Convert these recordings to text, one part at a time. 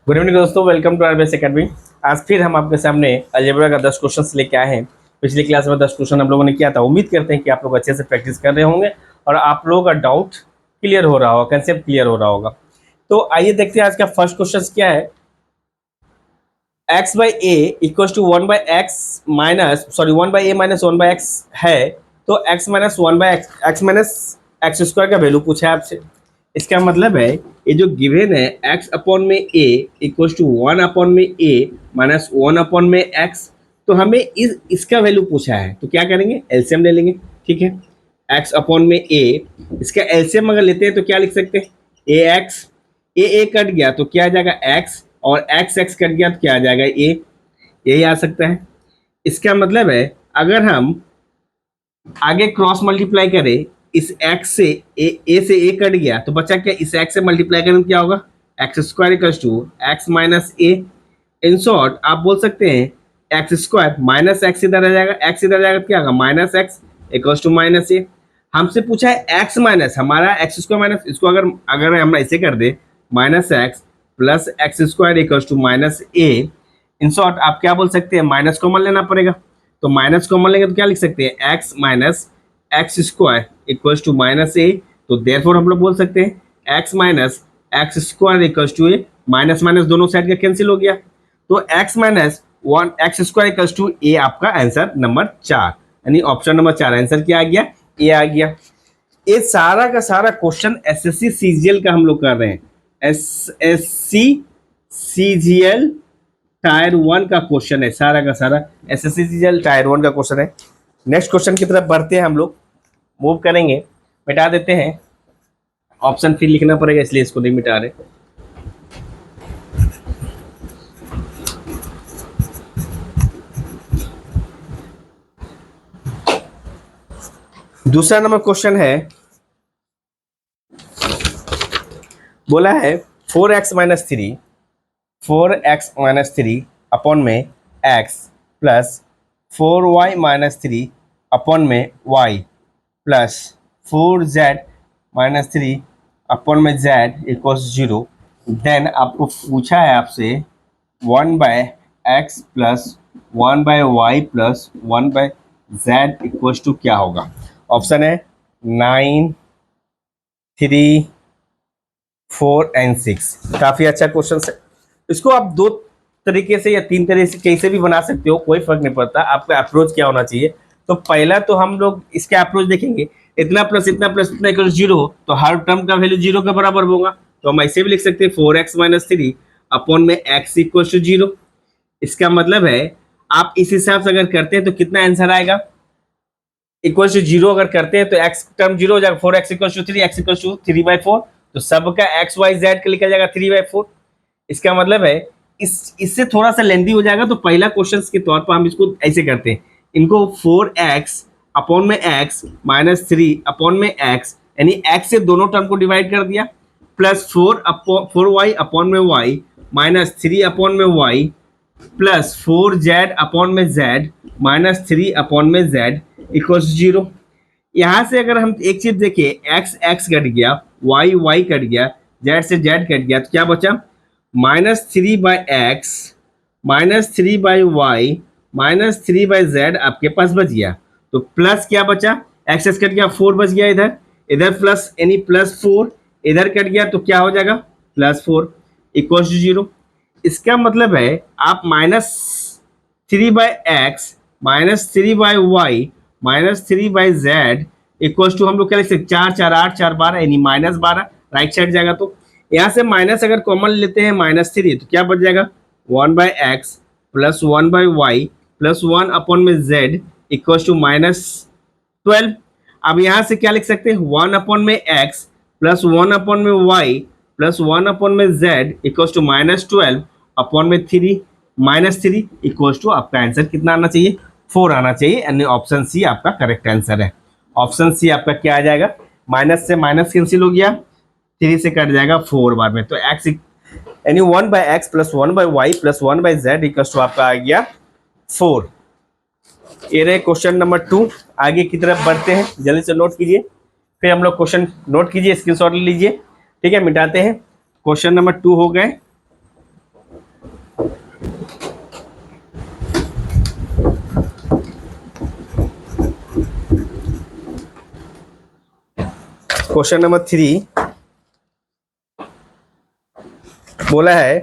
Good evening दोस्तों, welcome to RBS academy. आज फिर हम आपके सामने अलजेब्रा का 10 क्वेश्चन लेके आए हैं। पिछली क्लास में 10 क्वेश्चन हम लोगों ने किया था। उम्मीद करते हैं कि आप लोग अच्छे से प्रैक्टिस कर रहे होंगे और आप लोगों का डाउट क्लियर हो रहा होगा, कंसेप्ट क्लियर हो रहा होगा। तो आइए देखते हैं आज का फर्स्ट क्वेश्चन क्या है। X by a equal to one by x minus one by A minus one by x है। तो x minus one by x minus x square का वैल्यू पूछा है आपसे। इसका मतलब है ये जो गिवन है x अपॉन में a equal to one upon में a माइनस वन अपॉन में x, तो हमें इसका वैल्यू पूछा है। तो क्या करेंगे, एलसीएम ले लेंगे। ठीक है, x अपॉन में a, इसका एलसीएम अगर लेते हैं तो क्या लिख सकते हैं, ए एक्स, ए कट गया तो क्या आ जाएगा x, और x कट गया तो क्या आ जाएगा a, यही आ सकता है। इसका मतलब है अगर हम आगे क्रॉस मल्टीप्लाई करें इस x से a से a कट गया तो बचा क्या, इस x से मल्टीप्लाई करें तो क्या होगा, x square equal to x minus a. In short आप बोल सकते हैं एक्स स्क्वायर माइनस एक्स इधर आ जाएगा, एक्स इधर आ जाएगा तो क्या होगा, minus x equal to minus a. हमसे पूछा है एक्स माइनस हमारा एक्स स्क्वायर माइनस, इसको अगर अगर हम ऐसे कर दे minus x plus x square equal to minus a. In short आप क्या बोल सकते हैं, माइनस कॉमन लेना पड़ेगा। तो माइनस कॉमन लेंगे तो क्या लिख सकते हैं, x minus x square equals to minus a. तो देयरफॉर हम लोग बोल सकते हैं x minus x square equals to a, minus minus दोनों साइड का कैंसिल हो गया। तो x minus one x square equals to a आपका आंसर नंबर 4, यानी ऑप्शन नंबर 4 आंसर क्या आ गया, ए आ गया। ये सारा का सारा क्वेश्चन एसएससी सीजीएल का हम लोग कर रहे हैं। एसएससी सीजीएल टायर 1 का क्वेश्चन है, सारा का सारा एसएससी सीजीएल टायर 1 का क्वेश्चन है। नेक्स्ट क्वेश्चन की तरफ बढ़ते हैं, हम लोग मूव करेंगे। मिटा देते हैं, ऑप्शन फिर लिखना पड़ेगा इसलिए इसको नहीं मिटा रहे। दूसरा नंबर क्वेश्चन है, बोला है 4x माइनस थ्री अपॉन में x plus 4y minus three upon में y plus 4z minus three upon में z इक्वल्स 0। देन आपको पूछा है आपसे 1 by x plus 1 by y plus 1 by z equals to क्या होगा। ऑप्शन है 9, 3, 4 एंड 6। काफ़ी अच्छा क्वेश्चन है। इसको आप दो तरीके से या तीन तरीके से कैसे भी बना सकते हो, कोई फर्क नहीं पड़ता, आपका अप्रोच क्या होना चाहिए। तो पहला तो हम लोग इसका अप्रोच देखेंगे, इतना प्लस इतना इक्वल 0 हो तो हर टर्म का वैल्यू 0 के बराबर होगा। तो हम ऐसे भी लिख सकते हैं 4x माइनस थ्री अपॉन में x इक्वल टू 0। इसका मतलब है आप इस हिसाब से अगर करते हैं तो कितना आंसर आएगा, इक्वल टू 0 अगर करते हैं तो x टर्म 0 हो जाएगा, 4x equal to 3, x equal to 3/4। तो सबका x y z का निकल जाएगा 3/4। इसका मतलब है इससे थोड़ा सा लेंदी हो जाएगा। तो पहला क्वेश्चन के तौर पर हम इसको ऐसे करते हैं, इनको 4x अपॉन में x माइनस 3 अपॉन में x, यानी x से दोनों टर्म को डिवाइड कर दिया, प्लस 4y अपॉन में y माइनस 3 अपॉन में y प्लस 4z अपॉन में z माइनस 3 अपॉन में z इक्वल्स 0। यहाँ से अगर हम एक चीज देखिए, x कट गया, y कट गया, z से z कट गया, तो क्या बचा, minus 3 by x minus 3 by y minus 3 by z आपके पास बच गया। तो प्लस क्या बचा, एक्स कट गया, 4 बच गया, इधर इधर प्लस यानी प्लस 4, इधर कट गया तो क्या हो जाएगा, प्लस 4 इक्वल टू 0। इसका मतलब है आप minus 3 by x minus 3 by y minus 3 by z equal to हम लोग क्या लिख सकते, 4 4 8 4 12 यानी माइनस 12 राइट साइड जाएगा। तो यहाँ से माइनस अगर कॉमन लेते हैं माइनस 3 तो क्या बच जाएगा, 1 by x plus 1 by y plus 1 upon में जेड इक्वल टू माइनस 12। अब यहाँ से क्या लिख सकते हैं, 1 अपॉन में एक्स प्लस 1 अपॉन में वाई प्लस 1 अपॉन में z equal to minus 12 upon में 3 माइनस 3 इक्वल टू आपका आंसर कितना आना चाहिए, 4 आना चाहिए, यानी ऑप्शन सी आपका करेक्ट आंसर है। ऑप्शन सी आपका क्या आ जाएगा, माइनस से माइनस कैंसिल हो गया, 3 से कट जाएगा 4 बार में, तो x यानी 1 by x plus 1 by y plus 1 by z equal to आपका आ गया 4। ये रहे क्वेश्चन नंबर 2। आगे की तरफ बढ़ते हैं, जल्दी से नोट कीजिए, फिर हम लोग क्वेश्चन नोट कीजिए, स्क्रीनशॉट ले लीजिए। ठीक है, मिटाते हैं। क्वेश्चन नंबर 2 हो गए। क्वेश्चन नंबर 3 बोला है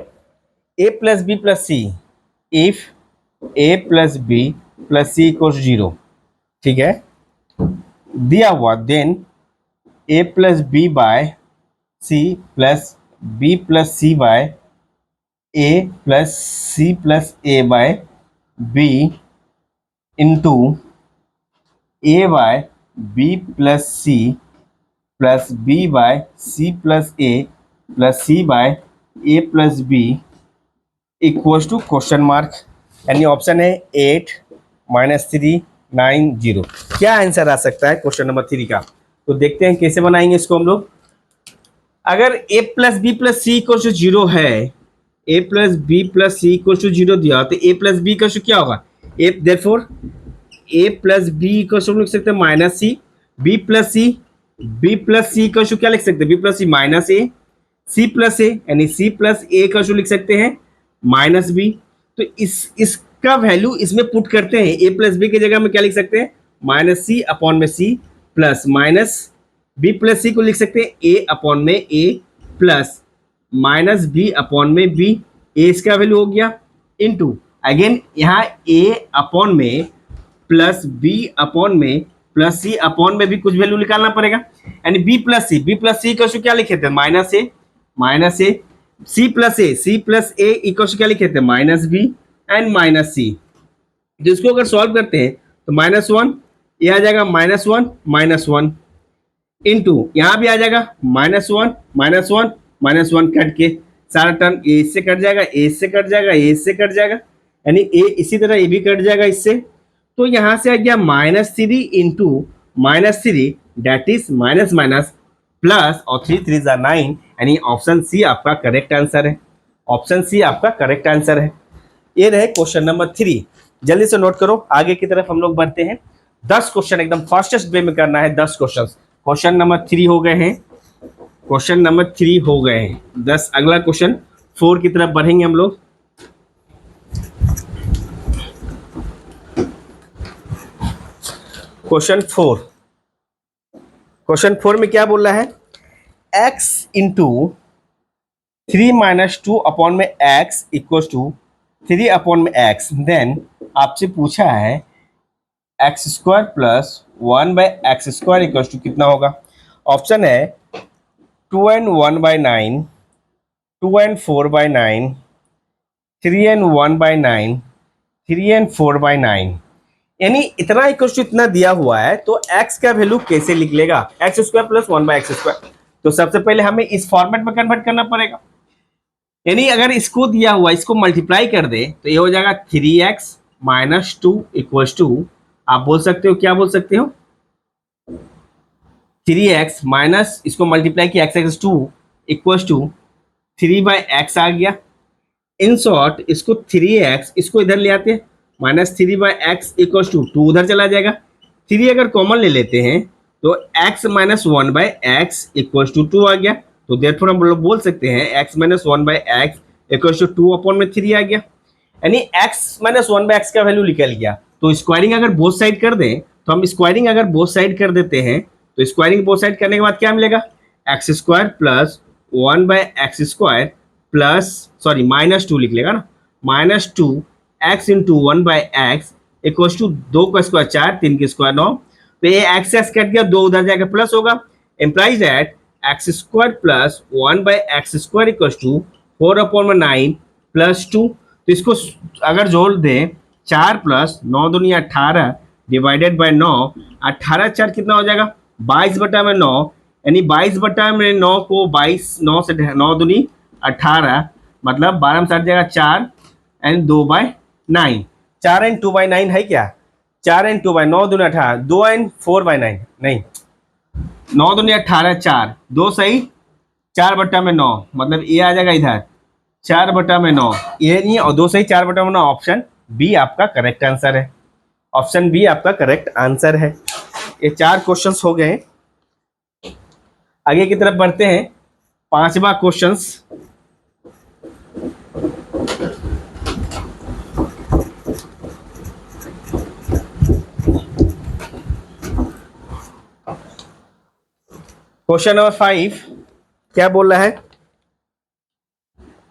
a plus b plus c if a plus b plus C equal 0, ठीक है, दिया हुआ then a plus b by c plus b plus c by a plus c plus a by b into a by b plus c plus b by c plus a plus c by a plus b equals to question mark, यानी option है 8 -3 9 0। क्या answer आ सकता है question number 3 का? तो देखते हैं कैसे बनाएंगे इसको हम लोग। अगर a plus b plus C equal to 0 है, a plus b plus C equal to 0 दिया तो a plus b equal to क्या होगा? a therefore a plus b equal to लिख सकते हैं minus c, b plus C equal to क्या लिख सकते हैं? b plus c minus a, c plus a यानी c plus A equal to लिख सकते हैं माइनस बी। तो इसका वैल्यू इसमें पुट करते हैं, a प्लस बी की जगह में क्या लिख सकते हैं? माइनस सी अपॉन में C plus minus B plus C को लिख सकते हैं ए अपॉन में A plus minus B upon में बी, ए इसका वैल्यू हो गया इनटू अगेन यहाँ ए अपॉन में प्लस बी अपॉन में प्लस सी अपॉन में भी कुछ वैल्यू निकालना पड़ेगा, यानी B plus C equal to क्या लिखे थे? Minus A C plus A equal to क्या लिखे थे? माइनस बी एंड माइनस सी। जिसको अगर सॉल्व करते हैं तो -1 ये आ जाएगा -1 इंटू यहाँ भी आ जाएगा -1 कट के सारा टर्म ए से कट जाएगा, ए से कट जाएगा, ए से कट जाएगा, यानी ए इसी तरह ए भी कट जाएगा इससे। तो यहाँ से आ गया -3 into -3 that is minus minus plus और 3 3 9, यानी ऑप्शन सी आपका करेक्ट आंसर है। ऑप्शन सी आपका करेक्ट आंसर है। ये रहे क्वेश्चन नंबर 3। जल्दी से नोट करो, आगे की तरफ हम लोग बढ़ते हैं। 10 क्वेश्चन एकदम फास्टेस्ट वे में करना है। 10 क्वेश्चन, क्वेश्चन नंबर 3 हो गए हैं, क्वेश्चन नंबर 3 हो गए हैं 10। अगला क्वेश्चन 4 की तरफ बढ़ेंगे हम लोग। क्वेश्चन 4 में क्या बोल रहा है? x इंटू 3 - 2 अपॉन में x इक्वल टू 3 अपॉन में x। देन आपसे पूछा है x² plus 1/x² equal to कितना होगा? ऑप्शन है 2n1/9, 2n4/9, 3n1/9, 3n4/9, यानी इतना इक्वल टू इतना दिया हुआ है तो x का वैल्यू कैसे लिख लेगा? x² plus 1/x²। तो सबसे पहले हमें इस फॉर्मेट में कन्वर्ट करना पड़ेगा, यानी अगर इसको दिया हुआ इसको मल्टीप्लाई कर दे तो ये हो जाएगा 3x - 2 इक्वल टू, आप बोल सकते हो, क्या बोल सकते हो? 3x माइनस इसको मल्टीप्लाई किया x2 इक्वल टू 3/x आ गया। इन शॉर्ट इसको 3x इसको इधर ले आते हैं, -3/x इक्वल टू 2 उधर चला जाएगा। 3 अगर कॉमन ले लेते हैं तो x - 1/x इक्वल टू 2 आ गया। तो देयरफॉर हम लोग बोल सकते हैं x - 1/x equal to 2 upon में 3 आ गया, यानी x - 1/x का वैल्यू निकल गया। तो स्क्वायरिंग अगर बोथ साइड कर दें तो हम स्क्वायरिंग अगर बोथ साइड कर देते हैं तो स्क्वायरिंग बोथ साइड करने के बाद क्या मिलेगा? x² plus 1/x² plus sorry -2 लिख लेगा ना, -2x into 1/x equal to 2 का स्क्वायर 4, 3 के स्क्वायर 9। तो ये x कट गया, 2 उधर जाएगा प्लस होगा, implies that x² plus 1/x² equal to 4 upon में 9 प्लस 2। तो इसको अगर जोड़ दें 4 प्लस 9 दूनी 18 डिवाइडेड बाय 9, 18 4 कितना हो जाएगा? 22/9, यानी 22/9 को 22 9 से 9 दूनी 18, मतलब 12 में 60 जाएगा 4 एंड 2/9। 4 एंड 2/9 है क्या? 4 एंड 2/9 दूनी 18, 2 एंड 4/9 नहीं, 9 दूनी 18 4, 2 सही 4/9, मतलब ये आ जाएगा इधर 4/9, ये नहीं, और 2 सही 4/9। ऑप्शन बी आपका करेक्ट आंसर है। ऑप्शन बी आपका करेक्ट आंसर है। ये 4 क्वेश्चंस हो गए। आगे की तरफ बढ़ते हैं। 5वां क्वेश्चंस, क्वेश्चन नंबर 5 क्या बोल रहा है?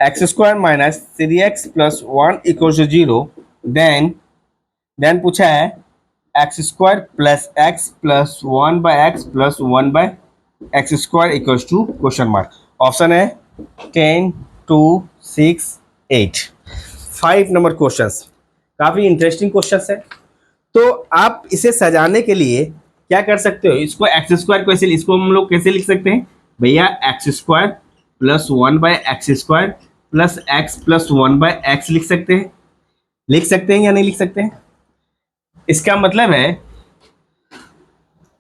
X square minus three x plus one equal to zero. Then पूछा है x square plus x plus one by x plus one by x square equal to question mark. Option है 10, 2, 6, 8। 5 number question, काफी interesting question है। तो आप इसे सजाने के लिए क्या कर सकते हो, इसको एक्स स्क्वायर को ऐसे, इसको हम लोग कैसे लिख सकते हैं भैया? X square plus one by x square plus one by x लिख सकते हैं। लिख सकते हैं या नहीं लिख सकते हैं? इसका मतलब है,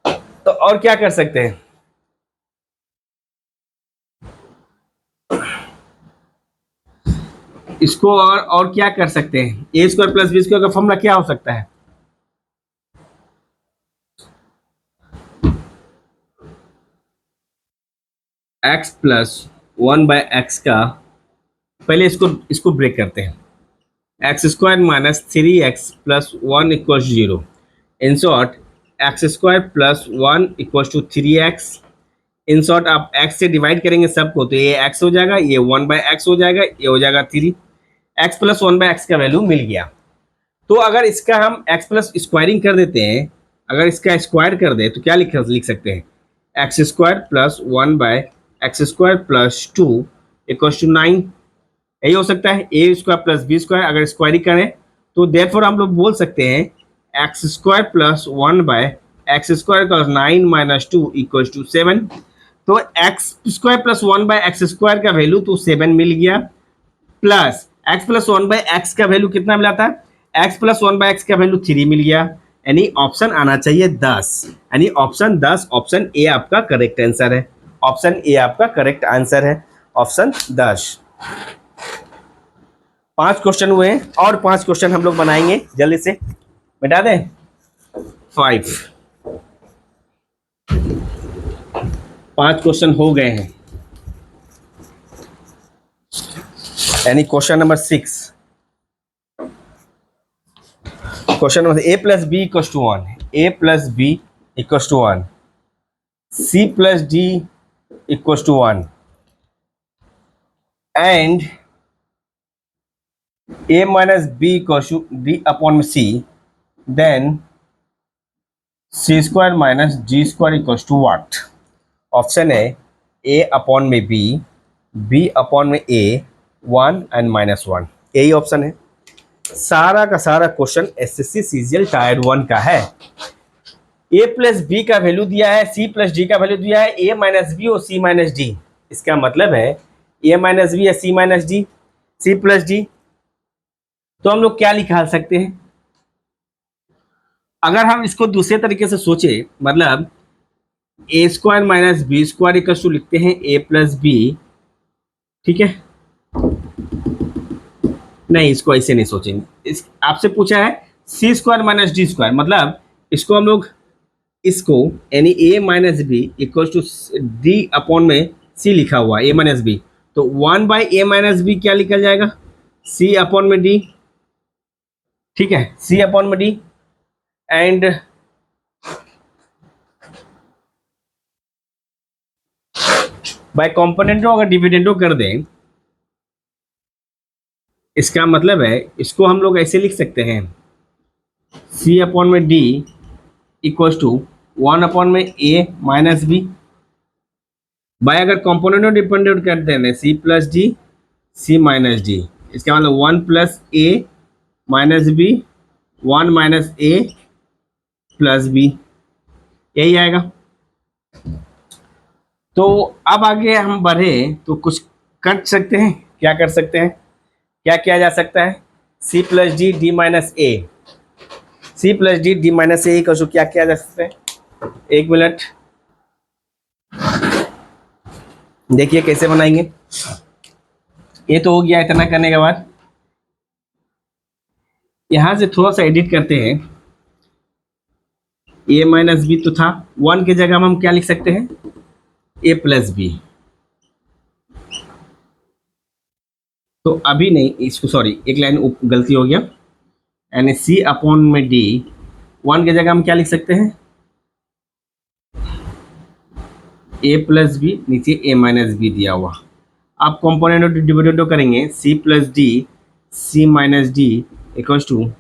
तो और क्या कर सकते हैं? इसको और क्या कर सकते हैं? A square plus B square का फॉर्मूला क्या हो सकता है? X plus one by x का, पहले इसको इसको ब्रेक करते हैं। X square minus three x plus one equal zero. In short x square plus one equal to three x. In short आप एक्स से डिवाइड करेंगे सबको, तो ये एक्स हो जाएगा, ये वन बाय एक्स हो जाएगा, ये हो जाएगा three. X plus one by x का वैल्यू मिल गया। तो अगर इसका हम एक्स प्लस स्क्वायरिंग कर देते हैं, अगर इसका स्क्वायर कर दे तो क्या लिख सकते हैं? X square plus one by x square plus two equal to nine. यही हो सकता है A square plus B square अगर स्क्वायरिंग करें तो देयरफॉर हम लोग बोल सकते हैं x square plus one by x square plus nine minus two equal to seven. तो X square plus one by x square का वैल्यू तो सेवन मिल गया, plus x plus one by x का वैल्यू कितना मिला था? X plus one by x का वैल्यू थ्री मिल गया। यानी ऑप्शन आना चाहिए 10, यानी ऑप्शन 10, ऑप्शन ए आपका करेक्ट आंसर है। ऑप्शन ए आपका करेक्ट आंसर है, ऑप्शन 10। 5 क्वेश्चन हुए हैं और 5 क्वेश्चन हम लोग बनाएंगे जल्दी से, बता दें। 5 क्वेश्चन हो गए हैं, यानी question number 6। Question number a plus b equal to one, a plus b equal to one, c plus d equal to one and a minus b equals to d upon c, then c square minus g square equals to what? Option है a upon में b, b upon में a, one and minus one. यही option है। सारा का सारा question SSC CGL tyre 1 का है। a प्लस बी का वैल्यू दिया है, c प्लस डी का वैल्यू दिया है, a माइनस बी और c माइनस डी। इसका मतलब है a माइनस बी या c minus D, c plus D. तो हम लोग क्या निकाल सकते हैं? अगर हम इसको दूसरे तरीके से सोचे, मतलब A square minus B square equal to लिखते हैं ए प्लस बी, ठीक है? नहीं, इसको ऐसे नहीं सोचेंगे। इस आपसे पूछा है C square minus D square, मतलब इसको हम लोग इसको यानी A minus B equal to D upon में सी लिखा हुआ ए माइनस बी, तो one by A minus B क्या लिखा जाएगा? सी अपॉन में डी, ठीक है? सी अपॉन में डी एंड बाय कॉम्पोनेंटों अगर डिविडेंडो कर दें, इसका मतलब है इसको हम लोग ऐसे लिख सकते हैं सी अपॉन में d equal to one upon में ए माइनस बी। बाय अगर कॉम्पोनेंटों डिपेंडेंट करते हैं सी प्लस डी, सी माइनस डी, इसका मतलब one plus a minus B, one minus a plus B, यही आएगा। तो अब आगे हम बढ़े तो कुछ कर सकते हैं, क्या कर सकते हैं, क्या किया जा सकता है? C plus D D minus A, C plus D D minus A का क्या किया जा सकता है? एक मिनट, देखिए कैसे बनाएंगे। ये तो हो गया। इतना करने के बाद यहां से थोड़ा सा एडिट करते हैं। ए माइनस बी तो था, वन की जगह हम क्या लिख सकते हैं? ए प्लस बी। तो अभी नहीं, इसको सॉरी एक लाइन गलती हो गया, यानी सी अपॉन में डी, वन की जगह हम क्या लिख सकते हैं? ए प्लस बी, नीचे ए माइनस बी दिया हुआ। आप कॉम्पोनेंट और डिविडेंडो करेंगे, c plus D, C minus D equals to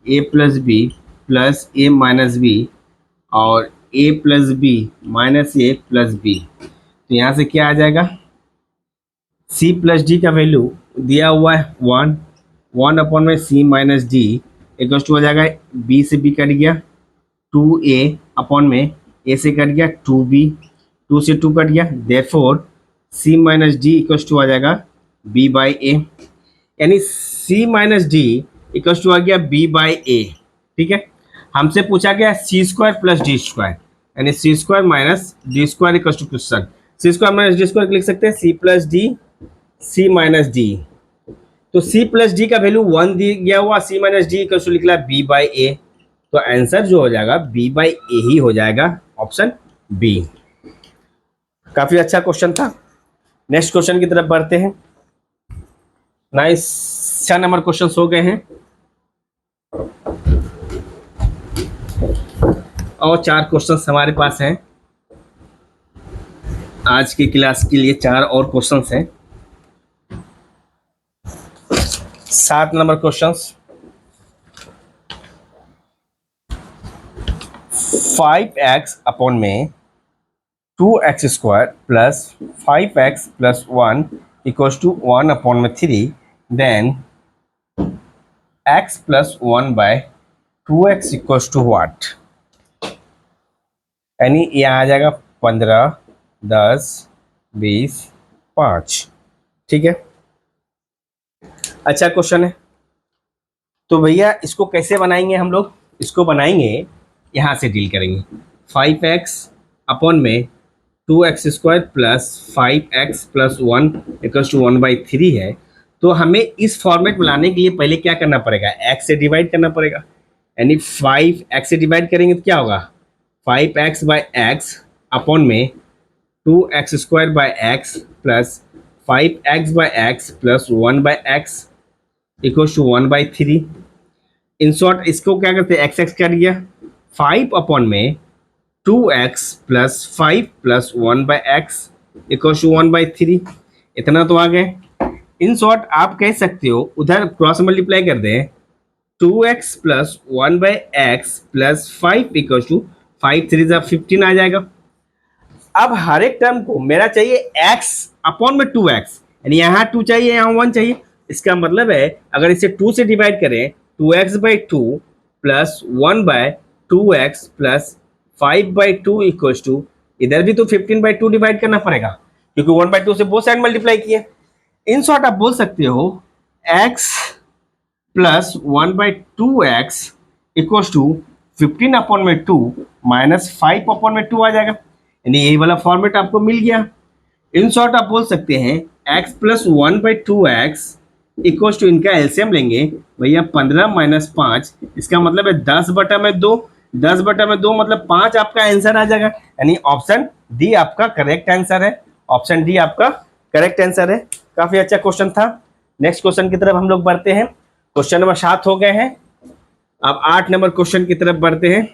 a plus b plus a minus b और a plus b minus a plus b. तो यहाँ से क्या आ जाएगा, सी प्लस डी का वैल्यू दिया हुआ है 1, 1 में c minus D equals to हो जाएगा, बी से बी कट गया, 2a में ए से कट गया 2b, 2 से 2 कट गया, therefore C minus D equals to आ जाएगा b बाई ए, यानी C minus D equals to आ गया b बाई ए। ठीक है, हमसे पूछा गया C square plus D square, यानी C square minus D square equals to question, C square minus D square लिख सकते हैं सी प्लस डी, सी माइनस डी। तो सी प्लस डी का वैल्यू 1 दी गया हुआ, सी माइनस डी इक्वल्स टू निकला b बाई ए। तो आंसर जो हो जाएगा b बाई ए ही हो जाएगा, ऑप्शन बी। काफी अच्छा क्वेश्चन था। नेक्स्ट क्वेश्चन की तरफ बढ़ते हैं। नाइस, 6 नंबर क्वेश्चन हो गए हैं और 4 क्वेश्चन हमारे पास हैं। आज की क्लास के लिए 4 और क्वेश्चन हैं। 7 नंबर क्वेश्चन, 5x अपॉन में 2x square plus 5x plus 1 equals to 1 upon में 3, then x plus 1 by 2x equals to what, यानी ये आ जाएगा 15, 10, 20, 5। ठीक है, अच्छा क्वेश्चन है। तो भैया इसको कैसे बनाएंगे हम लोग, इसको बनाएंगे यहाँ से डील करेंगे। 5x अपॉन में 2x square plus 5x plus 1 equals to 1/3 है। तो हमें इस फॉर्मेट में लाने के लिए पहले क्या करना पड़ेगा, x से डिवाइड करना पड़ेगा, यानी 5x से डिवाइड करेंगे तो क्या होगा, 5x बाई एक्स अपॉन में 2x square by x plus 5x by x plus 1 by x equals to 1/3। In short इसको क्या करते हैं, x कर दिया, 5 अपॉन में 2x plus 5 plus 1 by x equals to 1/3। इतना तो आ गए। इन शॉर्ट आप कह सकते हो उधर क्रॉस मल्टीप्लाई कर दें, 2x plus 1 by x plus 5 equals to 5 3 15 आ जाएगा। अब हर एक टर्म को मेरा चाहिए x अपॉन में 2x, यानी यहाँ 2 चाहिए, यहाँ 1 चाहिए। इसका मतलब है अगर इसे 2 से डिवाइड करें, 2x by 2 plus 1 by 2x plus 5/2 equals to, इधर भी तो 15/2 डिवाइड करना पड़ेगा क्योंकि 1/2 से बोथ साइड मल्टीप्लाई किए। इन शॉर्ट आप बोल सकते हो x plus 1/2x equals to 15 upon में 2 माइनस 5 अपॉन में 2 आ जाएगा, यानी यही वाला फॉर्मेट आपको मिल गया। इन शॉर्ट आप बोल सकते हैं x plus 1/2x equals to, इनका एलसीएम लेंगे भैया 15 माइनस 5, इसका मतलब है 10/2, 10/2 मतलब 5 आपका आंसर आ जाएगा, यानी ऑप्शन डी आपका करेक्ट आंसर है। ऑप्शन डी आपका करेक्ट आंसर है। काफी अच्छा क्वेश्चन था। नेक्स्ट क्वेश्चन की तरफ हम लोग बढ़ते हैं। क्वेश्चन नंबर 7 हो गए हैं, अब 8 नंबर क्वेश्चन की तरफ बढ़ते हैं।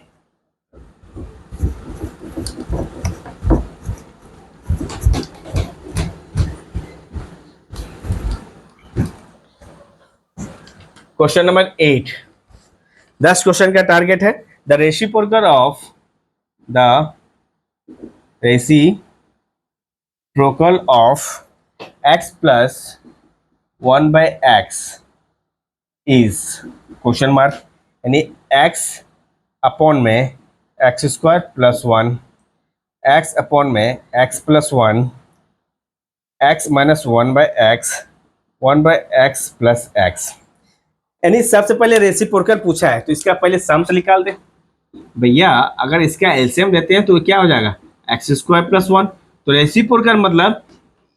क्वेश्चन नंबर 8, 10 क्वेश्चन का टारगेट है। The reciprocal of x plus 1 by x is question mark, यानी x अपॉन में x square plus 1, x upon में x plus 1, x minus 1 by x, 1 by x plus x. यानी सबसे पहले reciprocal पूछा है तो इसका पहले सम्स निकाल दे भैया। अगर इसका एलसीएम लेते हैं तो क्या हो जाएगा, एक्स स्क्वायर प्लस 1। तो रेसिप्रोकल मतलब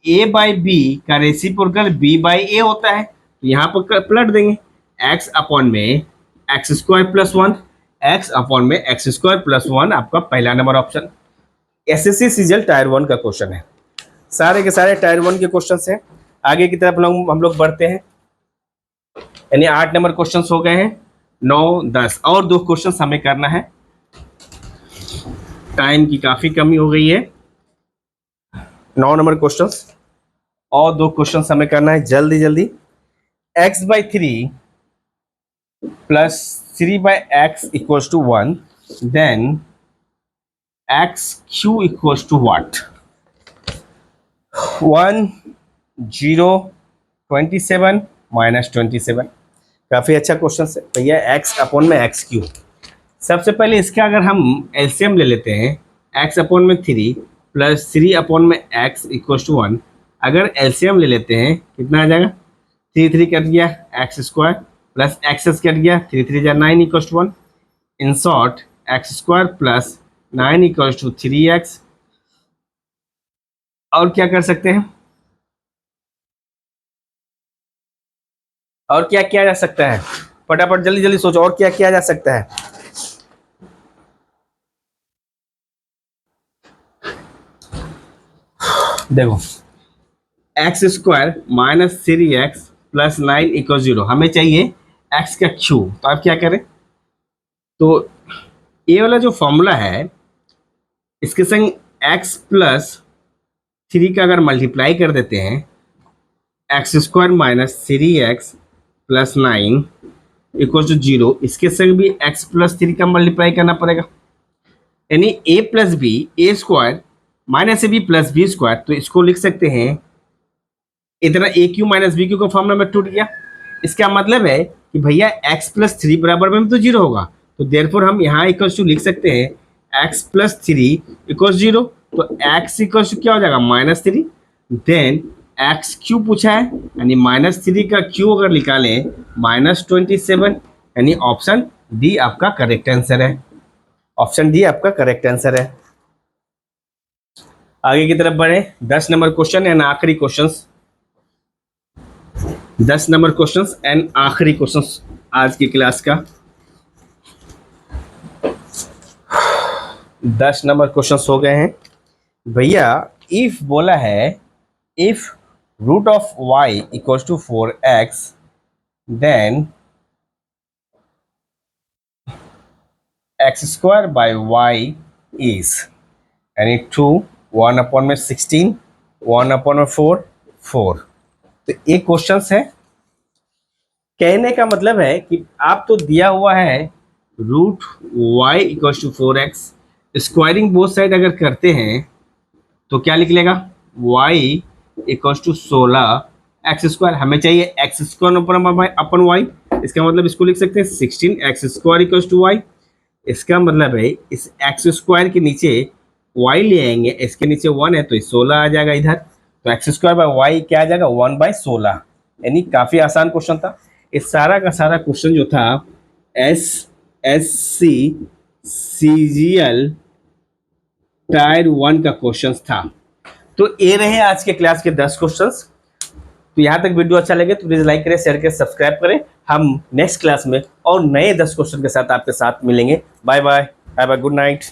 a बाई बी का रेसिप्रोकल b बाई ए होता है, तो यहाँ पर पलट देंगे x अपॉन में x square plus 1, x upon में एक्स स्क्वायर प्लस 1 आपका पहला number option. SSC CGL tyre 1 का क्वेश्चन है, सारे के सारे टायर 1 के क्वेश्चन हैं। आगे की तरफ हम लोग बढ़ते हैं, यानी 8 नंबर क्वेश्चन हो गए हैं, 9, 10 और 2 क्वेश्चन हमें करना है। टाइम की काफी कमी हो गई है। 9 नंबर क्वेश्चन, और 2 क्वेश्चन हमें करना है जल्दी जल्दी। x/3 plus 3/x equals to 1, then x³ equals to what? 1 0 27 minus 27। काफ़ी अच्छा क्वेश्चन है भैया। x अपॉन में x³ सबसे पहले इसका अगर हम एलसीएम ले लेते हैं, x अपॉन में 3 प्लस 3 अपॉन में x इक्वल्स टू 1, अगर एलसीएम ले लेते हैं कितना आ जाएगा? 3 3 कट गया, x square plus x cut गया, 3 3 जा 9 equals to 1। In short x square plus 9 equals to 3x। और क्या कर सकते हैं, और क्या किया जा सकता है? फटाफट जल्दी जल्दी सोचो, और क्या किया जा सकता है? देखो, x square minus 3x plus 9 equal 0, हमें चाहिए x का क्यू। तो आप क्या करें, तो ये वाला जो फॉर्मूला है इसके संग x प्लस 3 का अगर मल्टीप्लाई कर देते हैं, x square minus 3x plus 9 equal to 0, इसके संग भी x प्लस 3 का मल्टीप्लाई करना पड़ेगा, यानी a plus b a square minus a b plus B square. तो इसको लिख सकते हैं इतना a³ माइनस बी क्यू का फॉर्मूला में टूट गया। इसका मतलब है कि भैया x प्लस 3 बराबर में तो 0 होगा, तो देयरफॉर हम यहाँ इक्वल्स टू लिख सकते हैं x प्लस 3 इक्वल्स 0। तो x इक्वल्स टू क्या हो जाएगा? -3। देन x³ पूछा है, यानी -3 का क्यू अगर निकालें -27, यानी ऑप्शन डी आपका करेक्ट आंसर है। ऑप्शन डी आपका करेक्ट आंसर है। आगे की तरफ बढ़े, 10 नंबर क्वेश्चन एंड आखिरी क्वेश्चंस। 10 नंबर क्वेश्चंस एंड आखिरी क्वेश्चंस आज की क्लास का। 10 नंबर क्वेश्चंस हो गए हैं भैया। इफ बोला है, if root of y equals to 4x, then x square by y is, यानी 2 1 अपॉन में 16 1 अपॉन में 4 4। तो एक क्वेश्चन है, कहने का मतलब है कि आप तो दिया हुआ है root y equals to 4x, squaring both side अगर करते हैं तो क्या निकलेगा? y equals to 16 x square, हमें चाहिए एक्स स्क्वायर अपन वाई। इसका मतलब इसको लिख सकते हैं 16 x square equals to y. इसका मतलब है इस एक्स स्क्वायर के नीचे y ले आएंगे, इसके नीचे 1 है तो 16 आ जाएगा इधर। तो एक्स स्क्वायर बाई वाई क्या आ जाएगा? 1/16। यानी काफ़ी आसान क्वेश्चन था। इस सारा का सारा क्वेश्चन जो था SSC CGL टायर 1 का क्वेश्चन था। तो ये रहे आज के क्लास के 10 क्वेश्चंस। तो यहाँ तक वीडियो अच्छा लगे तो प्लीज़ लाइक करें, शेयर करें, सब्सक्राइब करें। हम नेक्स्ट क्लास में और नए 10 क्वेश्चन के साथ आपके साथ मिलेंगे। Bye bye, have a good night.